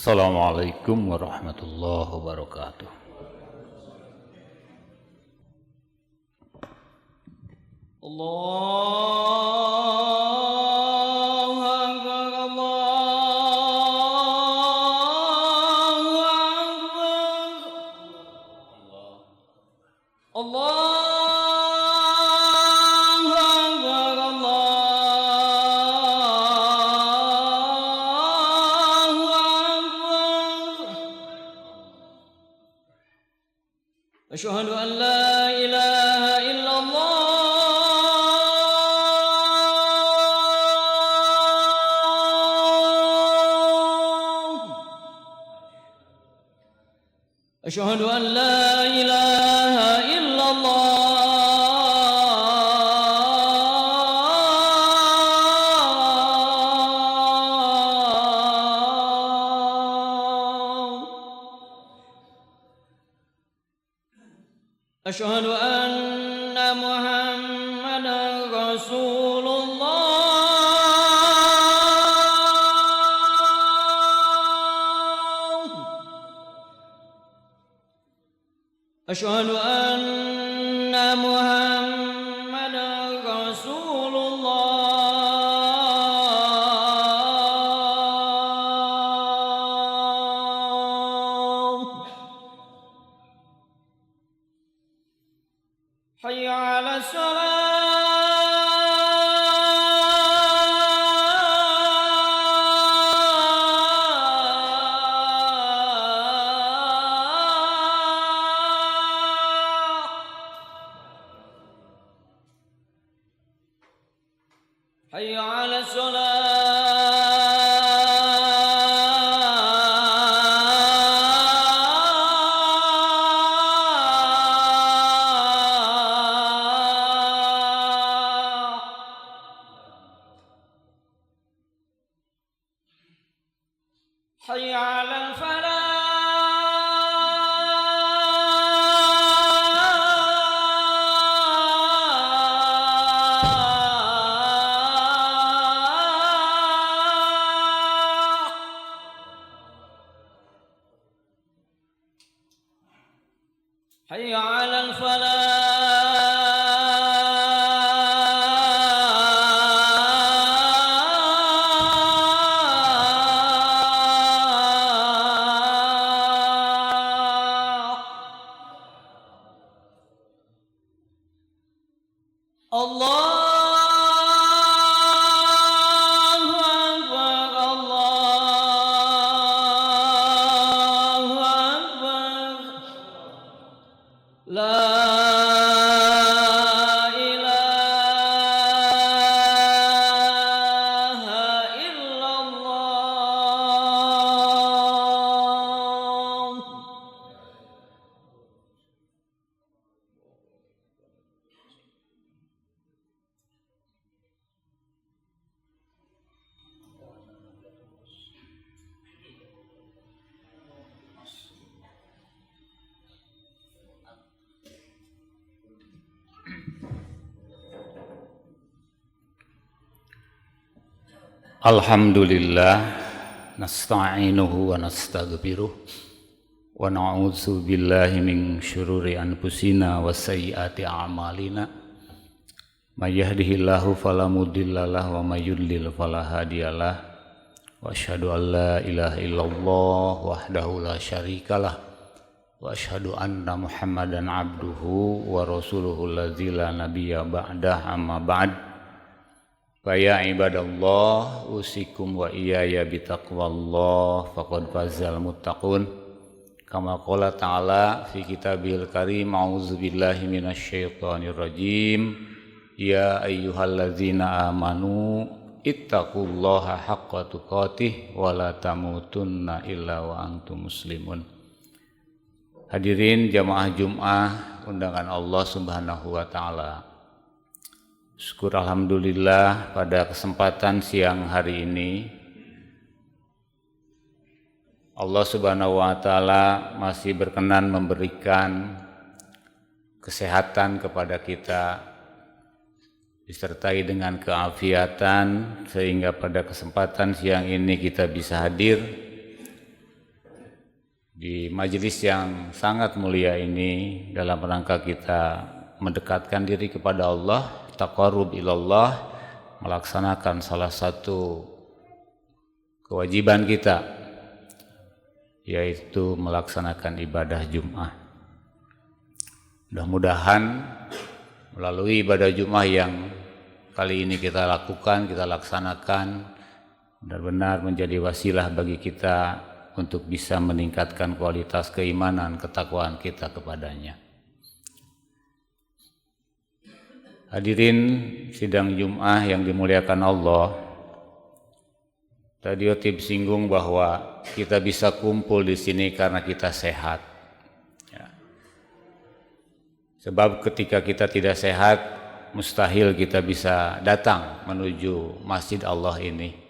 Assalamualaikum warahmatullahi wabarakatuh. Allahu Akbar, Allahu Akbar, Allahu Akbar, Allahu Akbar. Asyhadu an la ilaha illallah. أشهد أن لا إله إلا الله. أشهد أن محمدا رسول الله. أشهد أن محمدا رسول الله. حي على الصلاة. حي على الصلاة. حي على الفلاح. حي على الفلاح. الله أكبر، الله أكبر. لا إله إلا الله. Alhamdulillah, nasta'inuhu wa nastaghfiruh wa na'udzu billahi min syururi anfusina wa sayyiati a'malina. May yahdihillahu fala mudhillalah wa may yudlil fala hadiyalah. Wa asyhadu an la ilaha illallah wahdahu la syarikalah wa asyhadu anna Muhammadan abduhu wa rasuluhu allazi la nabiyya ba'dah, amma ba'd. Faya ibadallah, usikum wa iyaya bitaqwallah, faqad fazal muttaqun. Kama qala ta'ala fi kitabil karim, a'udzubillahi minasyaitonir rajim. Ya ayyuhalladzina amanu ittaqullaha haqqa tuqatih wa la tamutunna illa wa antum muslimun. Hadirin jamaah Jumat undangan Allah Subhanahu wa taala. Syukur alhamdulillah pada kesempatan siang hari ini Allah Subhanahu wa taala masih berkenan memberikan kesehatan kepada kita disertai dengan keafiatan sehingga pada kesempatan siang ini kita bisa hadir Di majelis yang sangat mulia ini dalam rangka kita mendekatkan diri kepada Allah, taqarrub ilallah, melaksanakan salah satu kewajiban kita, yaitu melaksanakan ibadah Jum'ah. Mudah-mudahan melalui ibadah Jum'ah yang kali ini kita lakukan, kita laksanakan, benar-benar menjadi wasilah bagi kita untuk bisa meningkatkan kualitas keimanan, ketakwaan kita kepadanya. Hadirin sidang Jum'ah yang dimuliakan Allah, tadi Otib singgung bahwa kita bisa kumpul di sini karena kita sehat. Ya. Sebab ketika kita tidak sehat, mustahil kita bisa datang menuju masjid Allah ini.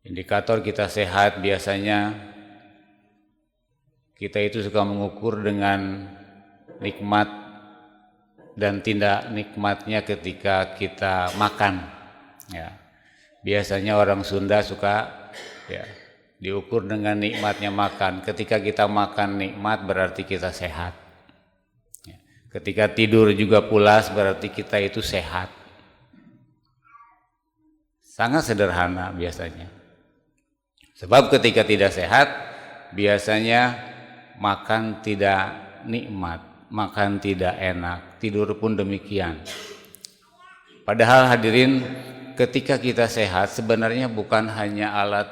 Indikator kita sehat biasanya kita itu suka mengukur dengan nikmat dan tidak nikmatnya ketika kita makan. Ya. Biasanya orang Sunda suka diukur dengan nikmatnya makan. Ketika kita makan nikmat berarti kita sehat. Ya. Ketika tidur juga pulas berarti kita itu sehat. Sangat sederhana biasanya. Sebab ketika tidak sehat, biasanya makan tidak nikmat, makan tidak enak, tidur pun demikian. Padahal hadirin, ketika kita sehat sebenarnya bukan hanya alat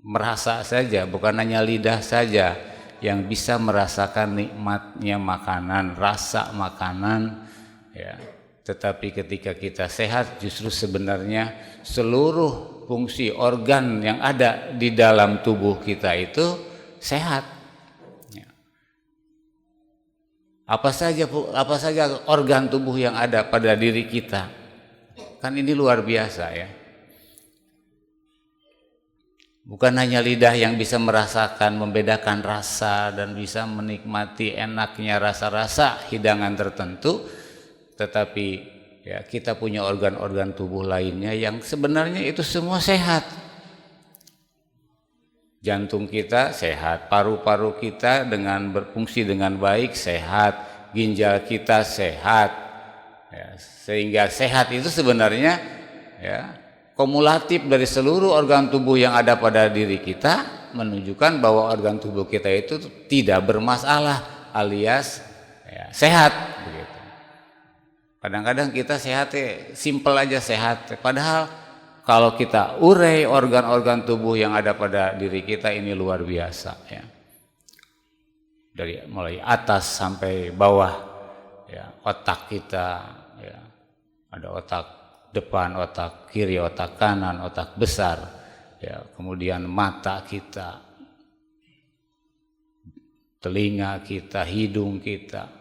merasa saja, bukan hanya lidah saja yang bisa merasakan nikmatnya makanan, rasa makanan, ya. Tetapi ketika kita sehat justru sebenarnya seluruh fungsi organ yang ada di dalam tubuh kita itu sehat. Apa saja organ tubuh yang ada pada diri kita. Kan ini luar biasa ya. Bukan hanya lidah yang bisa merasakan, membedakan rasa dan bisa menikmati enaknya rasa-rasa hidangan tertentu, tetapi ya kita punya organ-organ tubuh lainnya yang sebenarnya itu semua sehat. Jantung kita sehat, paru-paru kita dengan berfungsi dengan baik sehat, ginjal kita sehat. Ya, sehingga sehat itu sebenarnya ya kumulatif dari seluruh organ tubuh yang ada pada diri kita menunjukkan bahwa organ tubuh kita itu tidak bermasalah alias ya, sehat. Begitu. Kadang-kadang kita sehat simpel aja sehat, padahal kalau kita urai organ-organ tubuh yang ada pada diri kita ini luar biasa ya. Dari mulai atas sampai bawah ya, otak kita ya. Ada otak depan, otak kiri, otak kanan, otak besar ya, kemudian mata kita, telinga kita, hidung kita,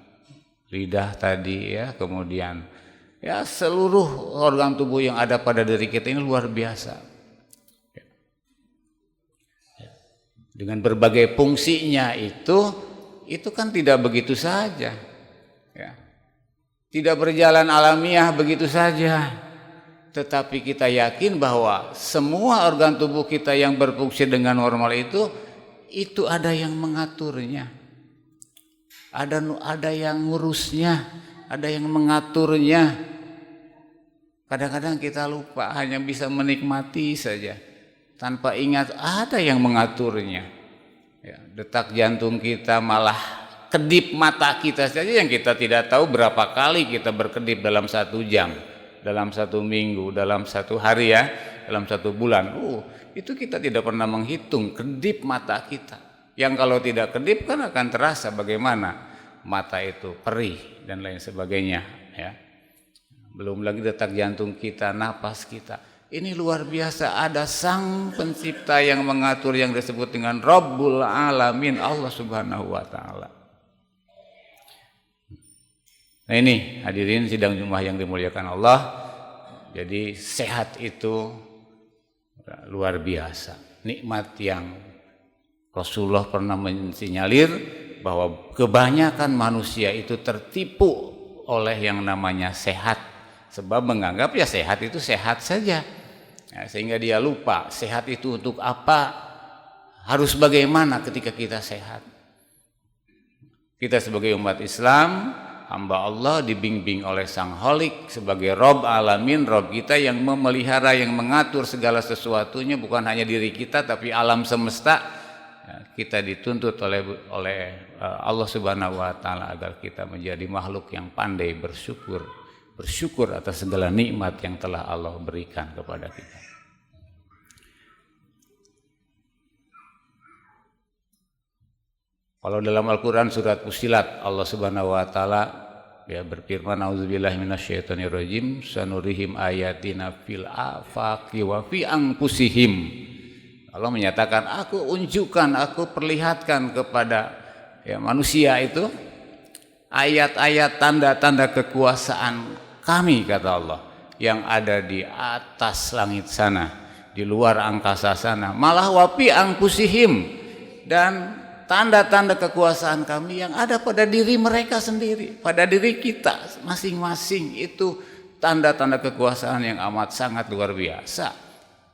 lidah tadi ya, kemudian ya seluruh organ tubuh yang ada pada diri kita ini luar biasa. Dengan berbagai fungsinya itu kan tidak begitu saja. Ya. Tidak berjalan alamiah begitu saja. Tetapi kita yakin bahwa semua organ tubuh kita yang berfungsi dengan normal itu ada yang mengaturnya. Ada yang ngurusnya, ada yang mengaturnya. Kadang-kadang kita lupa, hanya bisa menikmati saja tanpa ingat ada yang mengaturnya. Ya, detak jantung kita malah kedip mata kita saja yang kita tidak tahu berapa kali kita berkedip dalam 1 jam, dalam 1 minggu, dalam 1 hari ya, dalam 1 bulan. Itu kita tidak pernah menghitung kedip mata kita. Yang kalau tidak kedip kan akan terasa bagaimana mata itu perih dan lain sebagainya ya. Belum lagi detak jantung kita, napas kita. Ini luar biasa, ada sang pencipta yang mengatur yang disebut dengan Rabbul Alamin, Allah Subhanahu wa taala. Nah ini hadirin sidang Jum'ah yang dimuliakan Allah. Jadi sehat itu luar biasa. Nikmat yang Rasulullah pernah mensinyalir bahwa kebanyakan manusia itu tertipu oleh yang namanya sehat. Sebab menganggap ya sehat itu sehat saja. Ya, sehingga dia lupa sehat itu untuk apa. harus bagaimana ketika kita sehat. Kita sebagai umat Islam, hamba Allah, dibimbing oleh Sang Holik sebagai Rob Alamin, Rob kita yang memelihara, yang mengatur segala sesuatunya, bukan hanya diri kita tapi alam semesta. Kita dituntut oleh Allah Subhanahu wa taala agar kita menjadi makhluk yang pandai bersyukur atas segala nikmat yang telah Allah berikan kepada kita. Kalau dalam Al-Qur'an surat Fussilat, Allah Subhanahu wa taala berfirman, auzubillahi minasyaitonirrajim, sanurihim ayatina fil afaqi wa fi anfusihim. Allah menyatakan, aku unjukkan, aku perlihatkan kepada manusia itu ayat-ayat, tanda-tanda kekuasaan kami, kata Allah, yang ada di atas langit sana, di luar angkasa sana, malah wa fi anfusihim, dan tanda-tanda kekuasaan kami yang ada pada diri mereka sendiri, pada diri kita masing-masing. Itu tanda-tanda kekuasaan yang amat sangat luar biasa.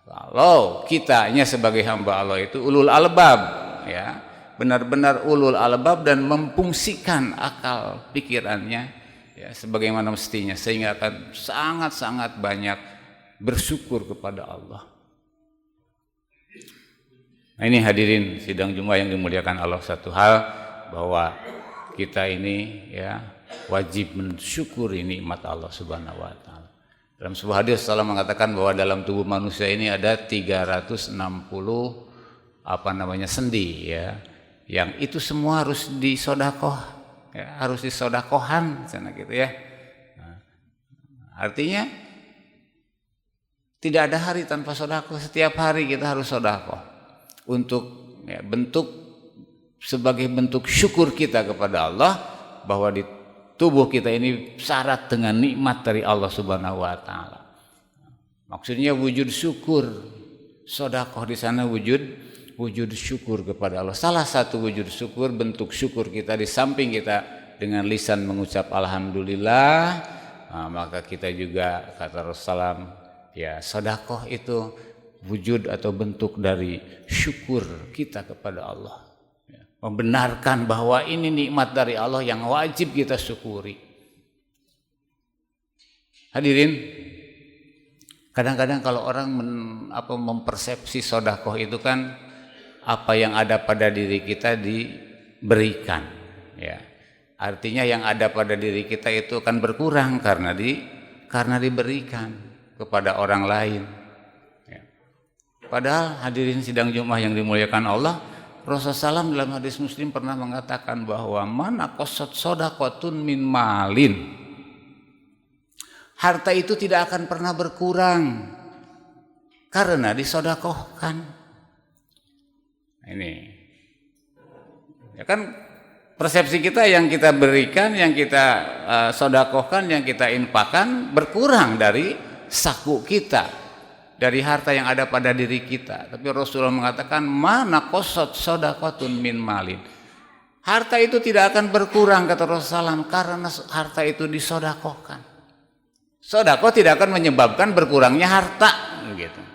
Kalau kitanya sebagai hamba Allah itu ulul albab, ya, benar-benar ulul albab dan memfungsikan akal pikirannya ya sebagaimana mestinya, sehingga akan sangat-sangat banyak bersyukur kepada Allah. Nah, ini hadirin sidang Jumat yang dimuliakan Allah, satu hal bahwa kita ini wajib mensyukuri nikmat Allah Subhanahu wa taala. Dalam sebuah hadis Allah mengatakan bahwa dalam tubuh manusia ini ada 360 sendi ya, yang itu semua harus disodakoh ya, harus disodakohan sana gitu ya. Nah, artinya tidak ada hari tanpa sodakoh, setiap hari kita harus sodakoh untuk sebagai bentuk syukur kita kepada Allah bahwa di tubuh kita ini syarat dengan nikmat dari Allah Subhanahu wa taala. Maksudnya wujud syukur, sedekah di sana wujud syukur kepada Allah. Salah satu wujud syukur, bentuk syukur kita di samping kita dengan lisan mengucap alhamdulillah, maka kita juga kata Rasulullah sedekah itu wujud atau bentuk dari syukur kita kepada Allah, membenarkan bahwa ini nikmat dari Allah yang wajib kita syukuri. Hadirin, kadang-kadang kalau orang mempersepsi sedekah itu kan apa yang ada pada diri kita diberikan ya. Artinya yang ada pada diri kita itu akan berkurang karena diberikan kepada orang lain. Padahal hadirin sidang Jumat yang dimuliakan Allah, Rasulullah SAW dalam hadis Muslim pernah mengatakan bahwa mana qasat shadaqatun min malin, harta itu tidak akan pernah berkurang karena disodakohkan. Ini ya kan persepsi kita, yang kita berikan, yang kita sodakohkan, yang kita infakkan berkurang dari saku kita, dari harta yang ada pada diri kita. Tapi Rasulullah mengatakan mana qasat shadaqatun min malin, harta itu tidak akan berkurang kata Rasulullah karena harta itu disodakohkan. Sedekah tidak akan menyebabkan berkurangnya harta gitu.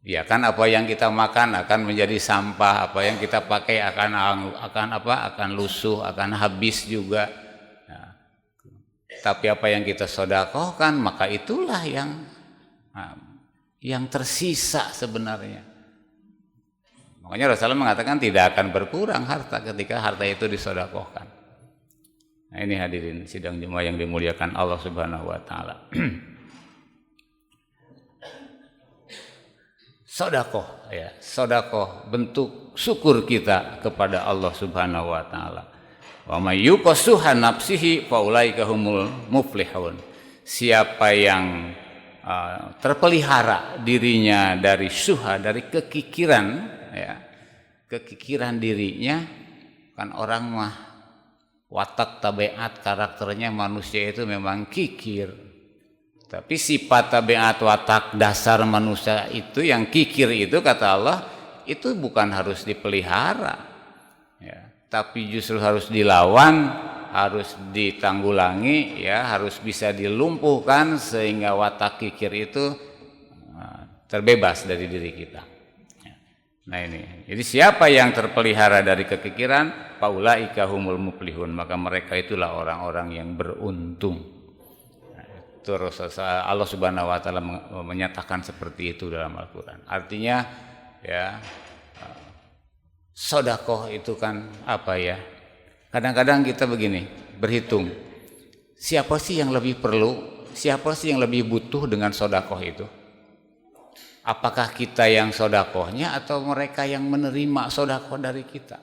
Ya kan, apa yang kita makan akan menjadi sampah, apa yang kita pakai akan lusuh, akan habis juga. Tapi apa yang kita sedekahkan maka itulah yang tersisa sebenarnya. Makanya Rasulullah mengatakan tidak akan berkurang harta ketika harta itu disedekahkan. Nah, ini hadirin sidang Jumat yang dimuliakan Allah Subhanahu wa taala. Sedekah bentuk syukur kita kepada Allah Subhanahu wa taala. Wa may yuqassuha nafsihi faulaika humul muflihun. Siapa yang terpelihara dirinya dari syuha, dari kekikiran ya, kekikiran dirinya, kan orang mah watak tabiat karakternya manusia itu memang kikir. Tapi sifat tabiat watak dasar manusia itu yang kikir itu kata Allah itu bukan harus dipelihara ya, tapi justru harus dilawan, harus ditanggulangi ya, harus bisa dilumpuhkan sehingga watak kikir itu terbebas dari diri kita. Nah ini, jadi siapa yang terpelihara dari kekikiran, faulaika humul muflihun, maka mereka itulah orang-orang yang beruntung. Terus Allah Subhanahu wa taala menyatakan seperti itu dalam Al-Qur'an. Artinya ya, sedekah itu kan apa ya? Kadang-kadang kita begini, berhitung. Siapa sih yang lebih perlu? Siapa sih yang lebih butuh dengan sedekah itu? Apakah kita yang sedekahnya atau mereka yang menerima sedekah dari kita?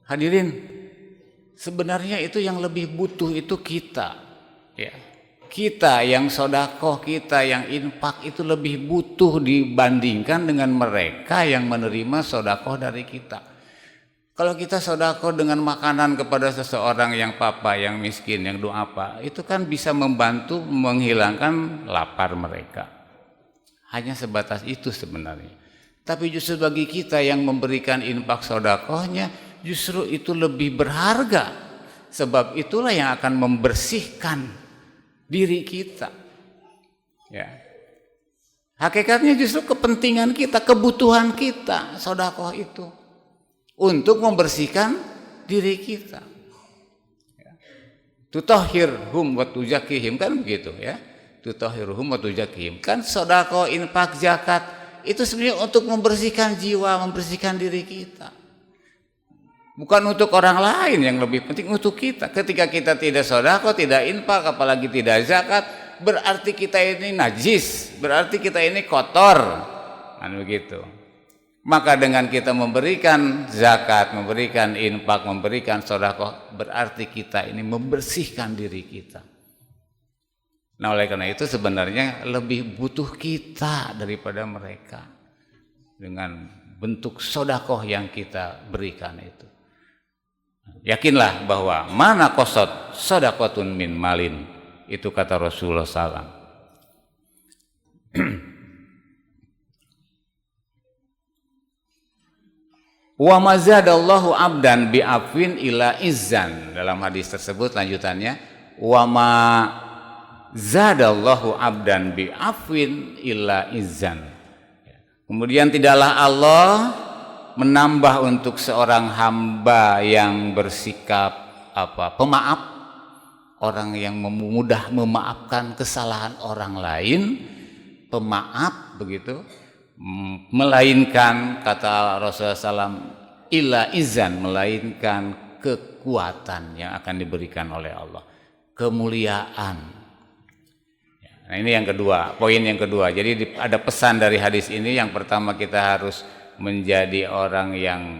Hadirin, sebenarnya itu yang lebih butuh itu kita, ya. Kita yang sedekah, kita yang infak itu lebih butuh dibandingkan dengan mereka yang menerima sedekah dari kita. Kalau kita sedekah dengan makanan kepada seseorang yang papa, yang miskin, yang duafa, itu kan bisa membantu menghilangkan lapar mereka. Hanya sebatas itu sebenarnya. Tapi justru bagi kita yang memberikan infak sedekahnya, justru itu lebih berharga. Sebab itulah yang akan membersihkan diri kita. Ya. Hakikatnya justru kepentingan kita, kebutuhan kita, sedekah itu untuk membersihkan diri kita. Ya. Tutahhirhum wa tuzakkihim, kan begitu ya. Tutahhiruhum wa tuzakkihim. Kan sedekah, infak, zakat itu sebenarnya untuk membersihkan jiwa, membersihkan diri kita. Bukan untuk orang lain, yang lebih penting untuk kita. Ketika kita tidak sedekah, tidak infak, apalagi tidak zakat, berarti kita ini najis, berarti kita ini kotor. Kan begitu. Maka dengan kita memberikan zakat, memberikan infak, memberikan sedekah, berarti kita ini membersihkan diri kita. Nah oleh karena itu sebenarnya lebih butuh kita daripada mereka dengan bentuk sedekah yang kita berikan itu. Yakinlah bahwa mana qasad sadaqatun min malin, itu kata Rasulullah SAW. Wa mazadallahu abdan bi'afwin ila izzan, dalam hadis tersebut lanjutannya, wa ma zadallahu abdan bi'afwin illa izzan. Kemudian tidaklah Allah menambah untuk seorang hamba yang bersikap pemaaf, orang yang mudah memaafkan kesalahan orang lain, pemaaf begitu, melainkan kata Rasulullah SAW, illa izzan, melainkan kekuatan yang akan diberikan oleh Allah, kemuliaan. Nah ini yang kedua, poin yang kedua. Jadi ada pesan dari hadis ini. Yang pertama, kita harus menjadi orang yang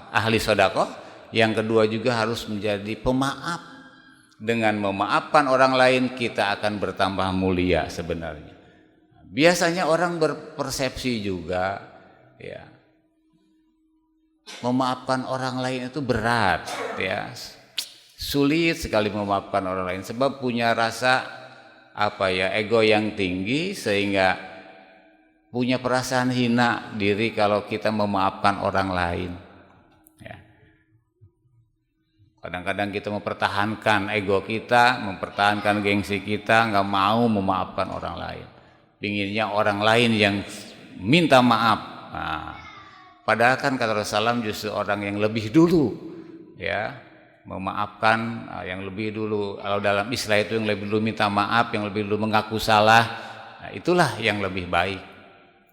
ahli sedekah. Yang kedua juga harus menjadi pemaaf. Dengan memaafkan orang lain kita akan bertambah mulia sebenarnya. Biasanya orang berpersepsi juga, ya, memaafkan orang lain itu berat, ya, sulit sekali memaafkan orang lain sebab punya rasa ego yang tinggi, sehingga punya perasaan hina diri kalau kita memaafkan orang lain. Ya. Kadang-kadang kita mempertahankan ego kita, mempertahankan gengsi kita, nggak mau memaafkan orang lain. Pinginnya orang lain yang minta maaf. Nah, padahal kan kata Rasulullah SAW justru orang yang lebih dulu, ya, memaafkan, yang lebih dulu, kalau dalam istilah itu yang lebih dulu minta maaf, yang lebih dulu mengaku salah, nah itulah yang lebih baik.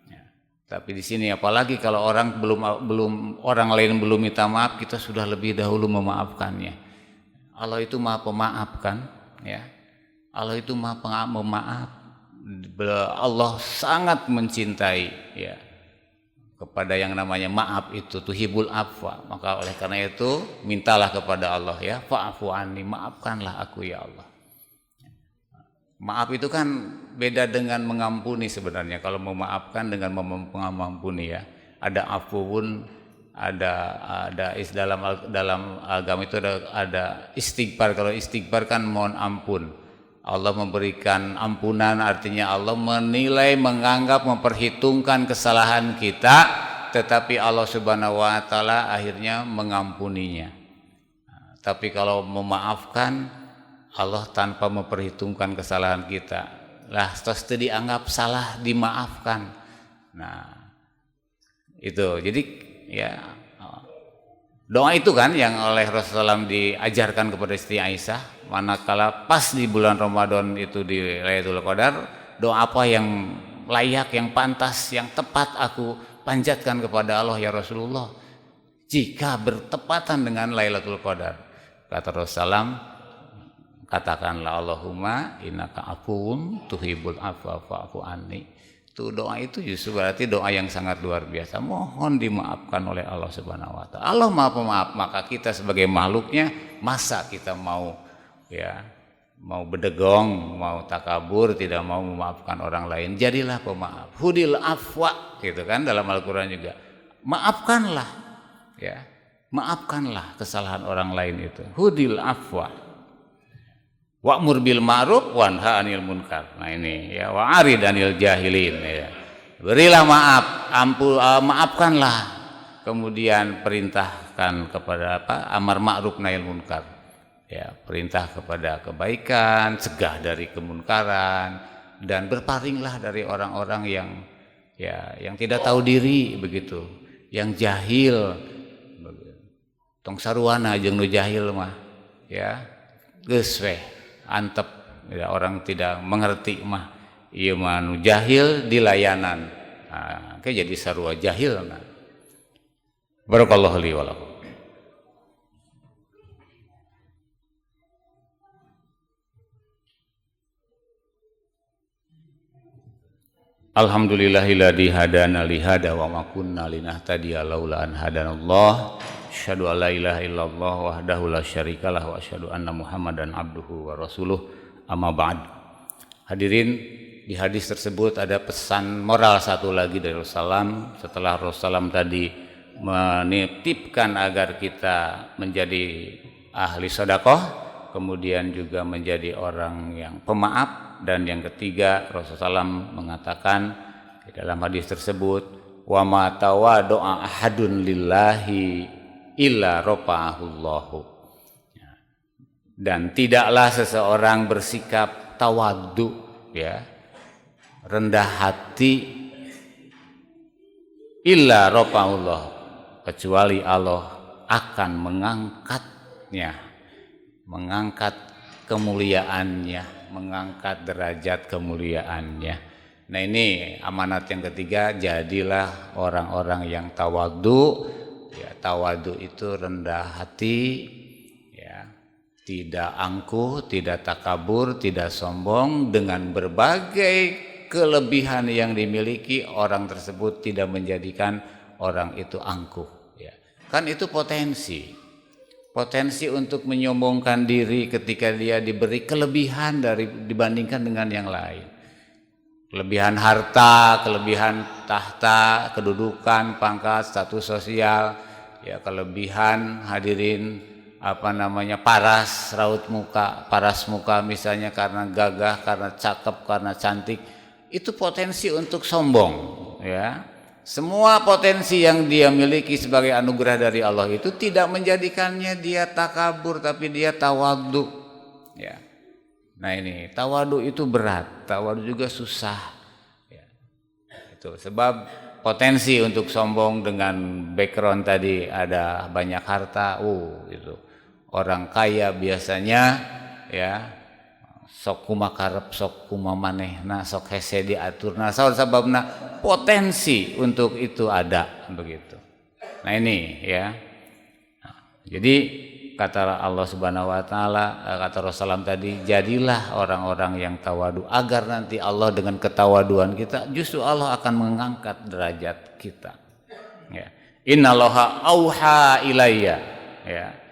Ya. Tapi di sini apalagi kalau orang orang lain belum minta maaf, kita sudah lebih dahulu memaafkannya. Allah itu Maha Pemaaf kan, ya. Allah itu Maha Pemaaf. Allah sangat mencintai, ya, kepada yang namanya maaf itu, tuhibul afwa. Maka oleh karena itu mintalah kepada Allah, ya, fa'fu anni, maafkanlah aku ya Allah. Maaf itu kan beda dengan mengampuni sebenarnya. Kalau memaafkan dengan mengampuni, ya, ada afuun, ada dalam agama itu ada istighfar. Kalau istighfar kan mohon ampun. Allah memberikan ampunan, artinya Allah menilai, menganggap, memperhitungkan kesalahan kita, tetapi Allah Subhanahu wa taala akhirnya mengampuninya. Tapi kalau memaafkan, Allah tanpa memperhitungkan kesalahan kita, lah tos teu dianggap salah dimaafkan. Nah, itu. Jadi ya doa itu kan yang oleh Rasulullah SAW diajarkan kepada Siti Aisyah, manakala pas di bulan Ramadan itu di Lailatul Qadar, doa apa yang layak, yang pantas, yang tepat aku panjatkan kepada Allah ya Rasulullah jika bertepatan dengan Lailatul Qadar. Kata Rasulullah, katakanlah Allahumma innaka afuwun tuhibbul afwa fa'fu anni. Itu doa itu justru berarti doa yang sangat luar biasa. Mohon dimaafkan oleh Allah Subhanahu wa taala. Allah Maha Pemaaf, maka kita sebagai makhluknya masa kita mau bedegong, mau takabur, tidak mau memaafkan orang lain. Jadilah pemaaf. Hudil afwa gitu kan dalam Al-Qur'an juga. Maafkanlah ya. Maafkanlah kesalahan orang lain itu. Hudil afwa. Wa'mur bil ma'ruf wanha 'anil munkar. Nah ini ya, wa'arid 'anil jahilin ya. Berilah maaf, maafkanlah. Kemudian perintahkan kepada amar ma'ruf nahi munkar. Ya, perintah kepada kebaikan, cegah dari kemunkaran, dan berpalinglah dari orang-orang yang tidak tahu diri begitu, yang jahil. Tong saruana jeung nu jahil mah ya geus we antep ya, orang tidak mengerti mah ieu mah nu jahil di layanan. Nah, jadi sarua jahil nah. Barakallahu li wa lakum. Alhamdulillahilladzi hadana li hada wa ma kunna linahtadiya laula an hadanallah. Asyhadu an la ilaha illallah wahdahu la syarikalah wa asyhadu anna Muhammadan abduhu wa rasuluh. Amma ba'd. Hadirin, di hadis tersebut ada pesan moral satu lagi dari Rasulullah. Setelah Rasulullah tadi menitipkan agar kita menjadi ahli sedekah, kemudian juga menjadi orang yang pemaaf, dan yang ketiga Rasulullah mengatakan di dalam hadis tersebut, wa ma tawadu'a ahadun lillahi illa rafa'ahullahu. Dan tidaklah seseorang bersikap tawadhu ya, rendah hati, illa rafa'ahullah, kecuali Allah akan mengangkatnya, mengangkat kemuliaannya, mengangkat derajat kemuliaannya. Nah ini amanat yang ketiga, jadilah orang-orang yang tawadhu. Ya, tawadhu itu rendah hati, ya, tidak angkuh, tidak takabur, tidak sombong. Dengan berbagai kelebihan yang dimiliki, orang tersebut tidak menjadikan orang itu angkuh. Ya. Kan itu potensi untuk menyombongkan diri ketika dia diberi kelebihan dibandingkan dengan yang lain. Kelebihan harta, kelebihan tahta, kedudukan, pangkat, status sosial, ya, kelebihan hadirin paras muka misalnya karena gagah, karena cakep, karena cantik, itu potensi untuk sombong ya. Semua potensi yang dia miliki sebagai anugerah dari Allah itu tidak menjadikannya dia takabur, tapi dia tawadhu ya. Nah ini tawadhu itu berat, tawadhu juga susah ya. Itu sebab potensi untuk sombong dengan background tadi ada banyak harta, itu orang kaya biasanya ya sok kumakarep, sok kumamanehna, sok hese diaturna, sababna potensi untuk itu ada begitu. Nah ini ya. Jadi kata Allah Subhanahu wa taala, kata Rasulullah tadi, jadilah orang-orang yang tawadu agar nanti Allah dengan ketawaduan kita justru Allah akan mengangkat derajat kita. Ya. Innallaha auha ilayya ya.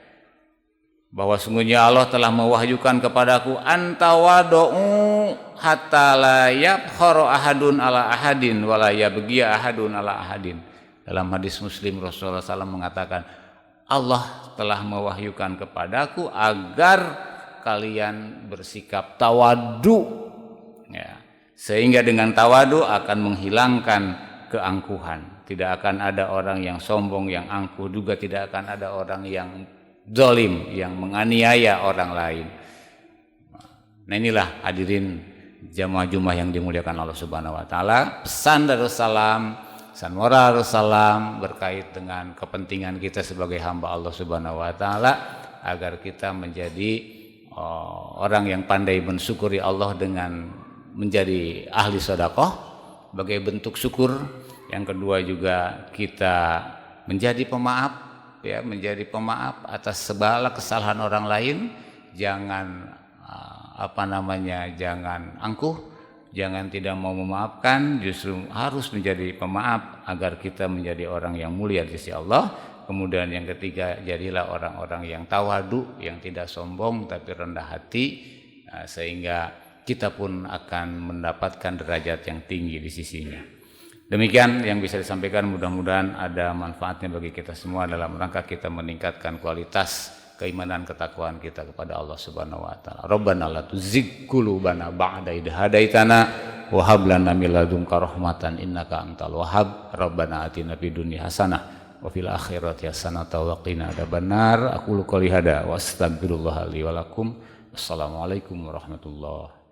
Bahwa sungguhnya Allah telah mewahyukan kepadaku antawadu hatta la yabkharu ahadun ala ahadin wa la yabghi ahadun ala ahadin. Dalam hadis Muslim Rasulullah SAW mengatakan, Allah telah mewahyukan kepadaku agar kalian bersikap tawadu ya. Sehingga dengan tawadu akan menghilangkan keangkuhan. Tidak akan ada orang yang sombong, yang angkuh, juga tidak akan ada orang yang zalim, yang menganiaya orang lain. Nah inilah hadirin jamaah Jumat yang dimuliakan Allah Subhanahu wa taala, pesan Darussalam, pesan moral Darussalam berkait dengan kepentingan kita sebagai hamba Allah Subhanahu wa taala agar kita menjadi orang yang pandai mensyukuri Allah dengan menjadi ahli sedekah sebagai bentuk syukur. Yang kedua juga kita menjadi pemaaf, ya, menjadi pemaaf atas segala kesalahan orang lain. Jangan jangan angkuh, jangan tidak mau memaafkan, justru harus menjadi pemaaf agar kita menjadi orang yang mulia di sisi Allah. Kemudian yang ketiga, jadilah orang-orang yang tawadu, yang tidak sombong tapi rendah hati, sehingga kita pun akan mendapatkan derajat yang tinggi di sisinya. Demikian yang bisa disampaikan, mudah-mudahan ada manfaatnya bagi kita semua dalam rangka kita meningkatkan kualitas keimanan ketakwaan kita kepada Allah Subhanahu wa taala. Rabbana la tuzigh qulubana ba'da idh hadaitana wa hab lana min ladunka rahmatan innaka antal wahhab. Rabbana atina fid dunya hasanah wa fil akhirati hasanah wa qina adzabannar. Aqulu qouli hada wa astaghfirullah li wa lakum. Assalamualaikum warahmatullahi